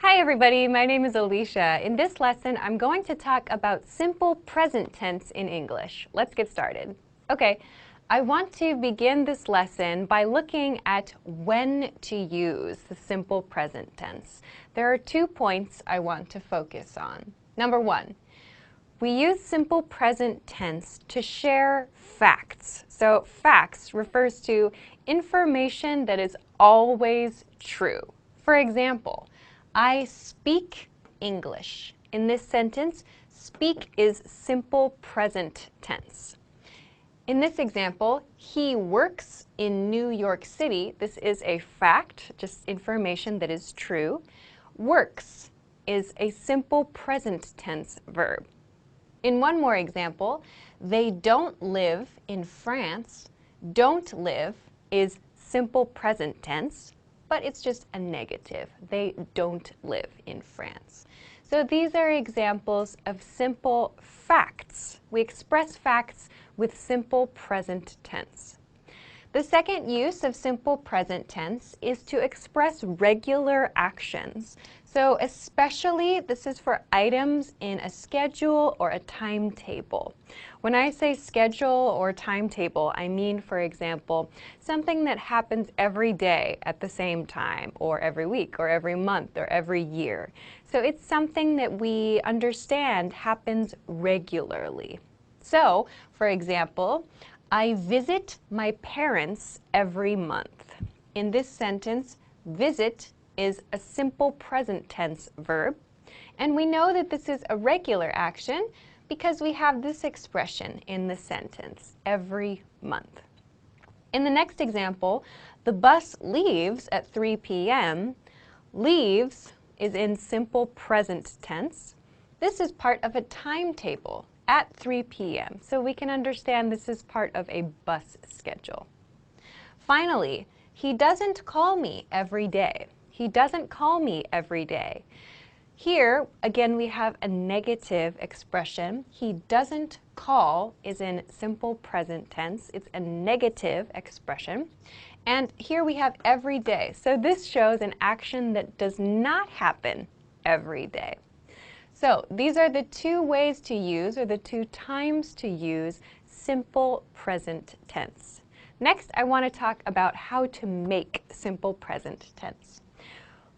Hi everybody, my name is Alicia. In this lesson, I'm going to talk about simple present tense in English. Let's get started. Okay, I want to begin this lesson by looking at when to use the simple present tense. There are 2 points I want to focus on. Number 1, we use simple present tense to share facts. So facts refers to information that is always true. For example, I speak English. In this sentence, speak is simple present tense. In this example, he works in New York City. This is a fact, just information that is true. Works is a simple present tense verb. In one more example, they don't live in France. Don't live is simple present tense, but it's just a negative. They don't live in France. So these are examples of simple facts. We express facts with simple present tense. The second use of simple present tense is to express regular actions. So especially this is for items in a schedule or a timetable. When I say schedule or timetable, I mean, for example, something that happens every day at the same time, or every week, or every month, or every year. So it's something that we understand happens regularly. So, for example, I visit my parents every month. In this sentence, visit is a simple present tense verb, and we know that this is a regular action because we have this expression in the sentence, every month. In the next example, the bus leaves at 3 p.m. Leaves is in simple present tense. This is part of a timetable at 3 p.m. So we can understand this is part of a bus schedule. Finally, he doesn't call me every day. He doesn't call me every day. Here, again, we have a negative expression. He doesn't call is in simple present tense. It's a negative expression. And here we have every day. So this shows an action that does not happen every day. So these are the 2 ways to use, or the 2 times to use, simple present tense. Next, I want to talk about how to make simple present tense.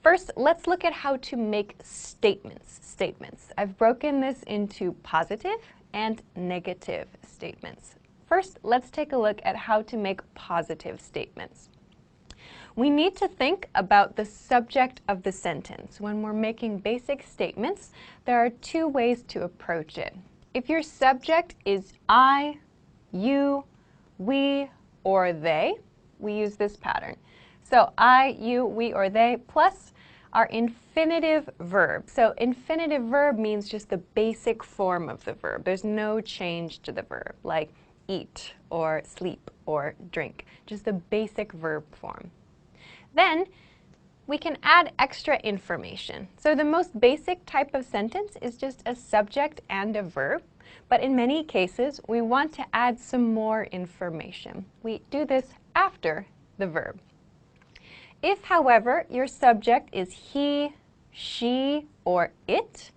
First, let's look at how to make statements. I've broken this into positive and negative statements. First, let's take a look at how to make positive statements. We need to think about the subject of the sentence. When we're making basic statements, there are 2 ways to approach it. If your subject is I, you, we, or they, we use this pattern. So I, you, we, or they, plus our infinitive verb. So infinitive verb means just the basic form of the verb. There's no change to the verb, like eat, or sleep, or drink. Just the basic verb form. Then we can add extra information. So the most basic type of sentence is just a subject and a verb, but in many cases we want to add some more information. We do this after the verb. If, however, your subject is he, she, or it,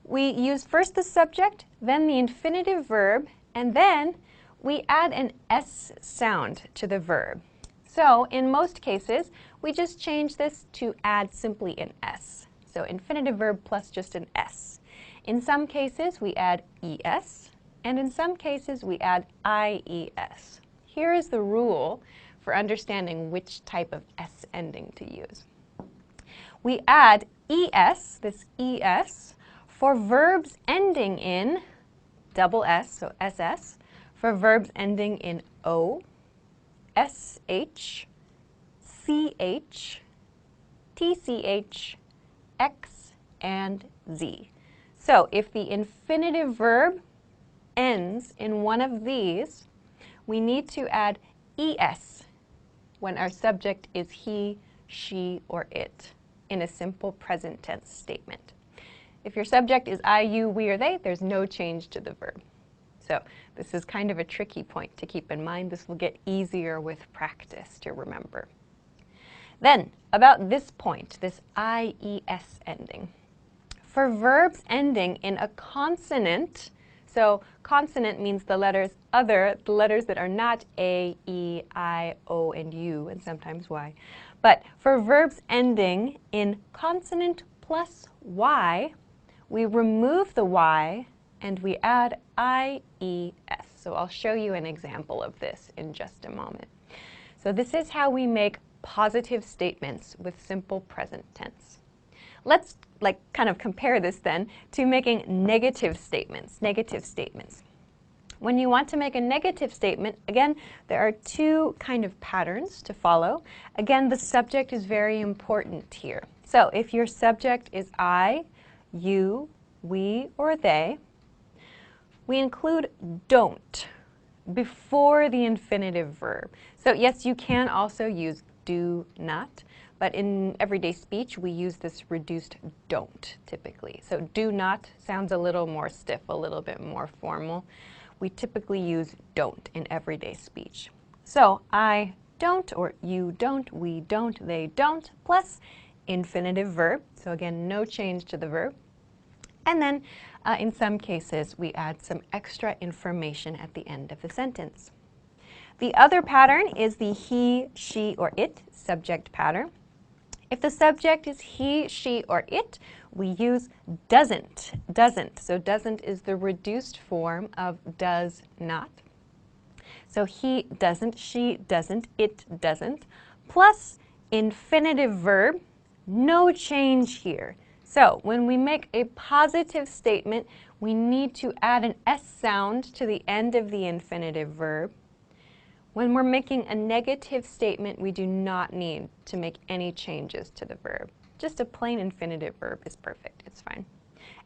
we use first the subject, then the infinitive verb, and then we add an S sound to the verb. So in most cases, we just change this to add simply an S. So infinitive verb plus just an S. In some cases, we add ES, and in some cases, we add IES. Here is the rule for understanding which type of S ending to use. We add ES, this ES, for verbs ending in double S, so SS, for verbs ending in O, SH, CH, TCH, X, and Z. So if the infinitive verb ends in one of these, we need to add ES when our subject is he, she, or it in a simple present tense statement. If your subject is I, you, we, or they, there's no change to the verb. So this is kind of a tricky point to keep in mind. This will get easier with practice to remember. Then, about this point, this IES ending. For verbs ending in a consonant, so consonant means the letters the letters that are not A, E, I, O, and U, and sometimes Y. But for verbs ending in consonant plus Y, we remove the Y and we add IES. So I'll show you an example of this in just a moment. So this is how we make positive statements with simple present tense. Let's kind of compare this then to making negative statements. When you want to make a negative statement, again, there are two kind of patterns to follow. Again, the subject is very important here. So if your subject is I, you, we, or they, we include don't before the infinitive verb. So yes, you can also use do not, but in everyday speech, we use this reduced don't typically. So do not sounds a little more stiff, a little bit more formal. We typically use don't in everyday speech. So I don't, or you don't, we don't, they don't, plus infinitive verb. So again, no change to the verb. And then in some cases, we add some extra information at the end of the sentence. The other pattern is the he, she, or it subject pattern. If the subject is he, she, or it, we use doesn't. So doesn't is the reduced form of does not. So he doesn't, she doesn't, it doesn't, plus infinitive verb, no change here. So when we make a positive statement, we need to add an S sound to the end of the infinitive verb. When we're making a negative statement, we do not need to make any changes to the verb. Just a plain infinitive verb is perfect, it's fine.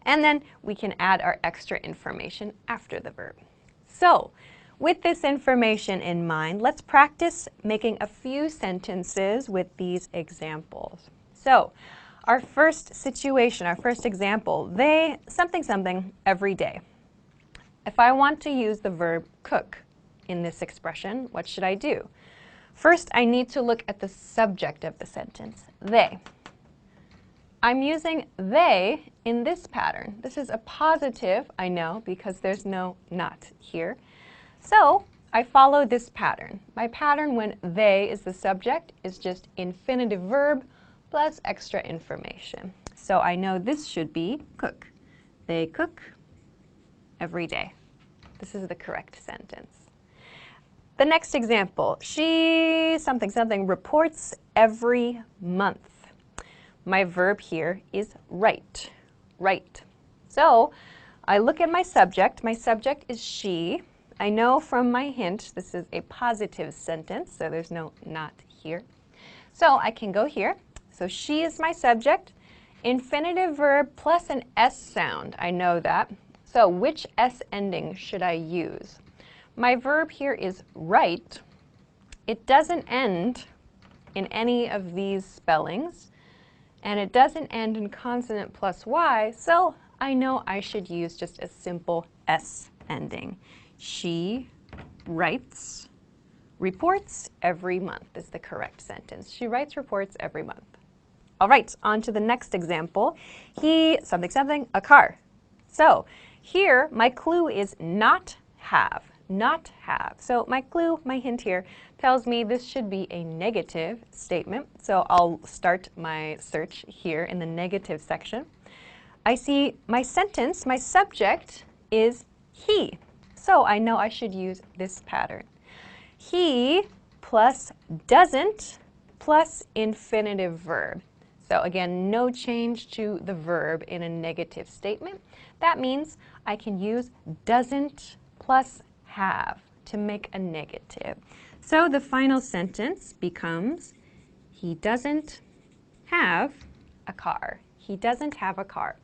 And then we can add our extra information after the verb. So, with this information in mind, let's practice making a few sentences with these examples. So, our first situation, our first example, they something every day. If I want to use the verb cook in this expression, what should I do? First, I need to look at the subject of the sentence, they. I'm using they in this pattern. This is a positive, I know, because there's no not here. So I follow this pattern. My pattern when they is the subject is just infinitive verb plus extra information. So I know this should be cook. They cook every day. This is the correct sentence. The next example, she something reports every month. My verb here is write. So I look at my subject. My subject is she. I know from my hint this is a positive sentence, so there's no not here. So I can go here. So she is my subject. Infinitive verb plus an S sound. I know that. So which S ending should I use? My verb here is write. It doesn't end in any of these spellings, and it doesn't end in consonant plus Y, so I know I should use just a simple S ending. She writes reports every month is the correct sentence. She writes reports every month. All right, on to the next example. He something, a car. So here, my clue is not have. So my clue, my hint here, tells me this should be a negative statement. So I'll start my search here in the negative section. I see my sentence, my subject is he. So I know I should use this pattern. He plus doesn't plus infinitive verb. So again, no change to the verb in a negative statement. That means I can use doesn't plus have to make a negative. So the final sentence becomes, he doesn't have a car. He doesn't have a car.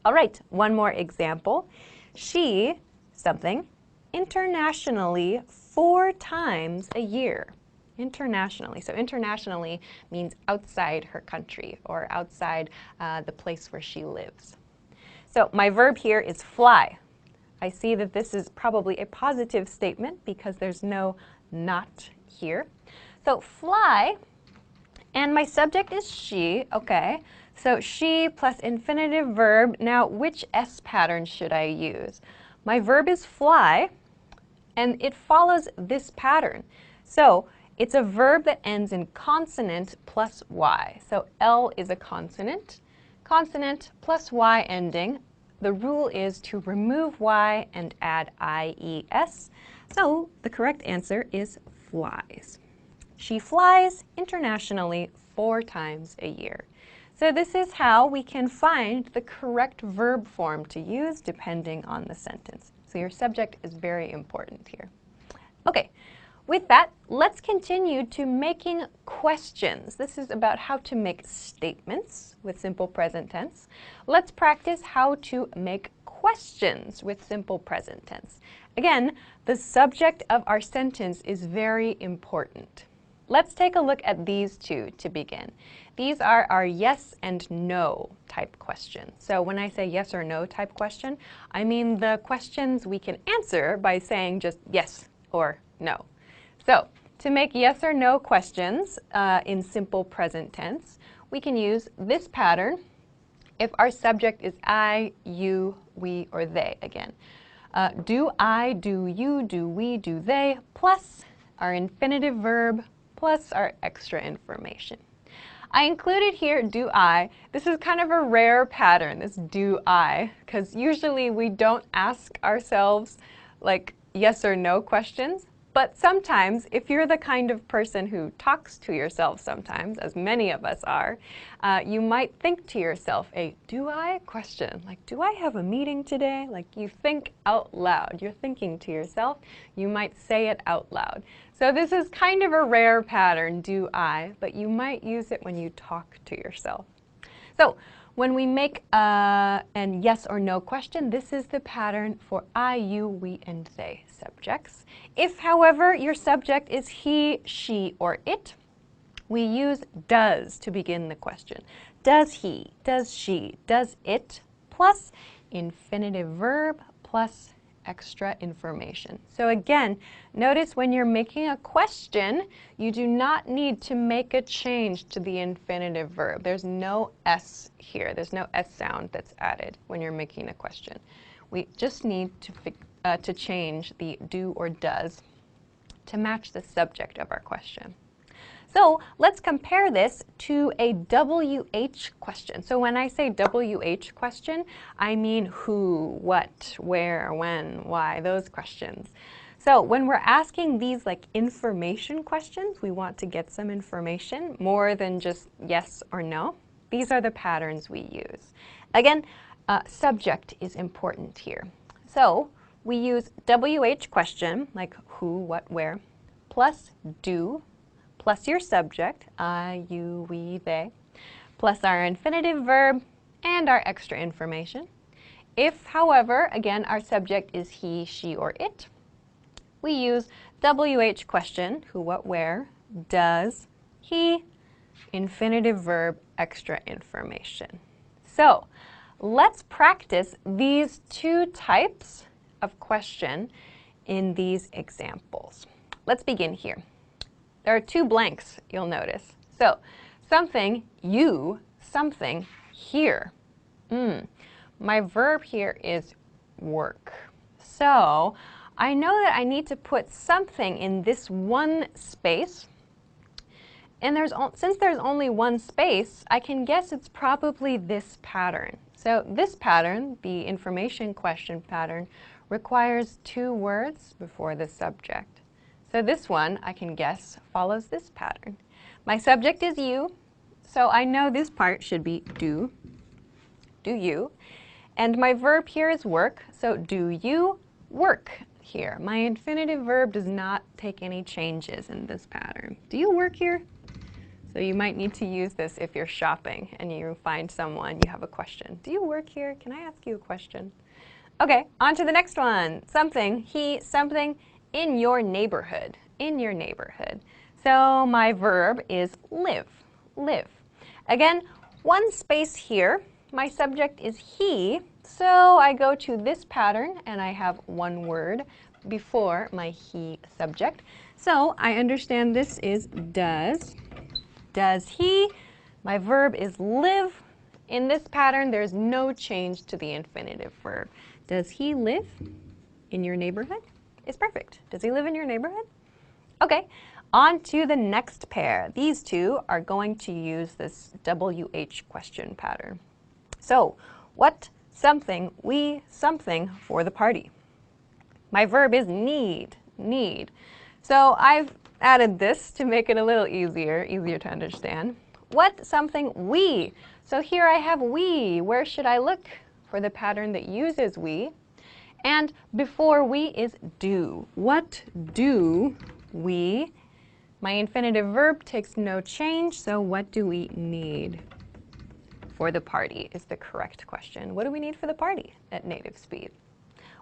All right, one more example. She something internationally 4 times a year. Internationally. So internationally means outside her country or outside the place where she lives. So my verb here is fly. I see that this is probably a positive statement because there's no not here. So fly And my subject is she, okay. So she plus infinitive verb. Now, which S pattern should I use? My verb is fly, and it follows this pattern. So it's a verb that ends in consonant plus Y. So L is a consonant. Consonant plus Y ending. The rule is to remove Y and add IES. So the correct answer is flies. She flies internationally 4 times a year. So this is how we can find the correct verb form to use depending on the sentence. So your subject is very important here. Okay, with that, let's continue to making questions. This is about how to make statements with simple present tense. Let's practice how to make questions with simple present tense. Again, the subject of our sentence is very important. Let's take a look at these two to begin. These are our yes and no type questions. So when I say yes or no type question, I mean the questions we can answer by saying just yes or no. So to make yes or no questions in simple present tense, we can use this pattern if our subject is I, you, we, or they again. Do I, do you, do we, do they, plus our infinitive verb, plus our extra information. I included here do I. This is kind of a rare pattern, this do I, because usually we don't ask ourselves like yes or no questions. But sometimes, if you're the kind of person who talks to yourself sometimes, as many of us are, you might think to yourself a do I question, like do I have a meeting today? Like you think out loud, you're thinking to yourself, you might say it out loud. So this is kind of a rare pattern, do I, but you might use it when you talk to yourself. So when we make an yes or no question, this is the pattern for I, you, we, and they subjects. If, however, your subject is he, she, or it, we use does to begin the question. Does he, does she, does it, plus infinitive verb, plus extra information. So again, notice when you're making a question, you do not need to make a change to the infinitive verb. There's no S here. There's no S sound that's added when you're making a question. We just need to change the do or does to match the subject of our question. So let's compare this to a WH question. So when I say WH question, I mean who, what, where, when, why, those questions. So when we're asking these like information questions, we want to get some information more than just yes or no. These are the patterns we use. Again, subject is important here. So we use WH question, like who, what, where, plus do, plus your subject, I, you, we, they, plus our infinitive verb and our extra information. If, however, again, our subject is he, she, or it, we use WH question, who, what, where, does, he, infinitive verb, extra information. So let's practice these two types of question in these examples. Let's begin here. There are 2 blanks, you'll notice. So, something, you, something, here. My verb here is work. So, I know that I need to put something in this one space. And since there's only one space, I can guess it's probably this pattern. So this pattern, the information question pattern, requires 2 words before the subject. So this one, I can guess, follows this pattern. My subject is you, so I know this part should be do you. And my verb here is work, so do you work here. My infinitive verb does not take any changes in this pattern. Do you work here? So you might need to use this if you're shopping and you find someone, you have a question. Do you work here? Can I ask you a question? Okay, on to the next one. Something, he, something, in your neighborhood, in your neighborhood. So my verb is live, live. Again, one space here. My subject is he, so I go to this pattern and I have 1 word before my he subject. So I understand this is does does he? My verb is live. In this pattern, there's no change to the infinitive verb. Does he live in your neighborhood? Is perfect. Does he live in your neighborhood? Okay, on to the next pair. These two are going to use this WH question pattern. So, what, something, we, something for the party. My verb is need, need. So I've added this to make it a little easier to understand. What, something, we. So here I have we. Where should I look for the pattern that uses we? And before we is do. What do we? My infinitive verb takes no change, so what do we need for the party is the correct question. What do we need for the party at native speed?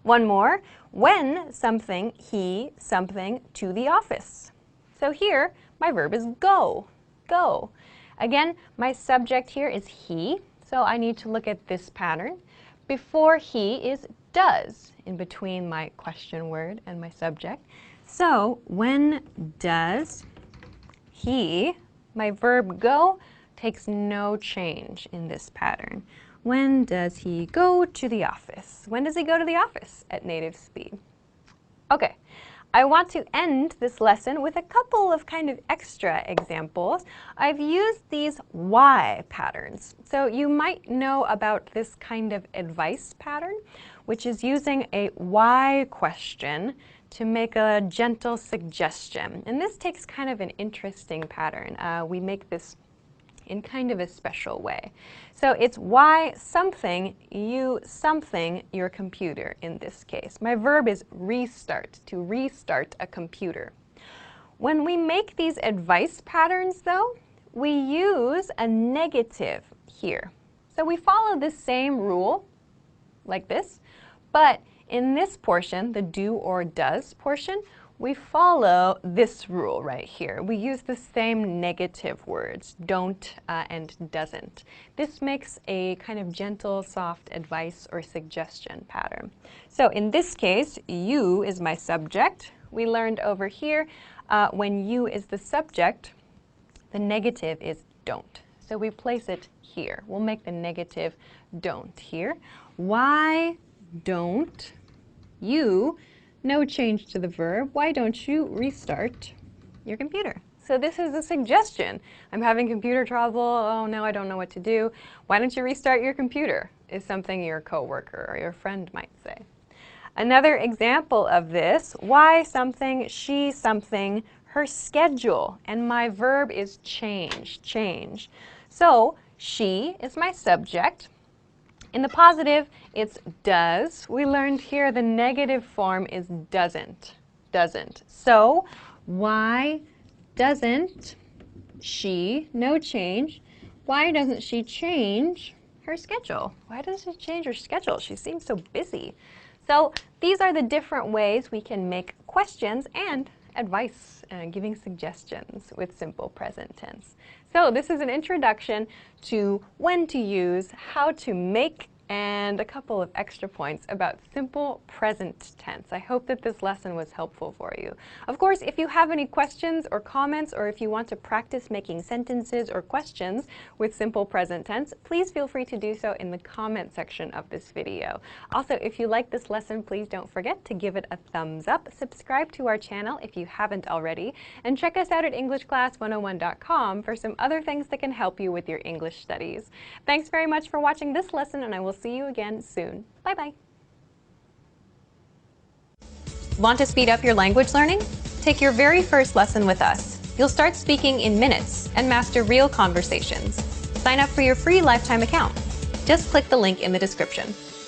One more. When something, he, something to the office. So here, my verb is go. Go. Again, my subject here is he, so I need to look at this pattern. Before he is does, in between my question word and my subject. So, when does he, my verb go, takes no change in this pattern. When does he go to the office? When does he go to the office at native speed? Okay, I want to end this lesson with a couple of kind of extra examples. I've used these why patterns. So you might know about this kind of advice pattern, which is using a why question to make a gentle suggestion. And this takes kind of an interesting pattern. We make this in kind of a special way. So it's why something, your computer in this case. My verb is restart, to restart a computer. When we make these advice patterns though, we use a negative here. So we follow the same rule, like this, but in this portion, the do or does portion, we follow this rule right here. We use the same negative words, don't and doesn't. This makes a kind of gentle, soft advice or suggestion pattern. So in this case, you is my subject. We learned over here, when you is the subject, the negative is don't. So we place it here. We'll make the negative don't here. Why don't you? No change to the verb. Why don't you restart your computer? So this is a suggestion. I'm having computer trouble. Oh no, I don't know what to do. Why don't you restart your computer? Is something your coworker or your friend might say. Another example of this, why something, she something, her schedule. And my verb is change, change. So she is my subject. In the positive, it's does. We learned here the negative form is doesn't, doesn't. So, why doesn't she, no change, why doesn't she change her schedule? Why doesn't she change her schedule? She seems so busy. So, these are the different ways we can make questions and advice, giving suggestions with simple present tense. So this is an introduction to when to use, how to make, and a couple of extra points about simple present tense. I hope that this lesson was helpful for you. Of course, if you have any questions or comments, or if you want to practice making sentences or questions with simple present tense, please feel free to do so in the comment section of this video. Also, if you like this lesson, please don't forget to give it a thumbs up, subscribe to our channel if you haven't already, and check us out at EnglishClass101.com for some other things that can help you with your English studies. Thanks very much for watching this lesson, and I will see you again soon. Bye-bye. Want to speed up your language learning? Take your very first lesson with us. You'll start speaking in minutes and master real conversations. Sign up for your free lifetime account. Just click the link in the description.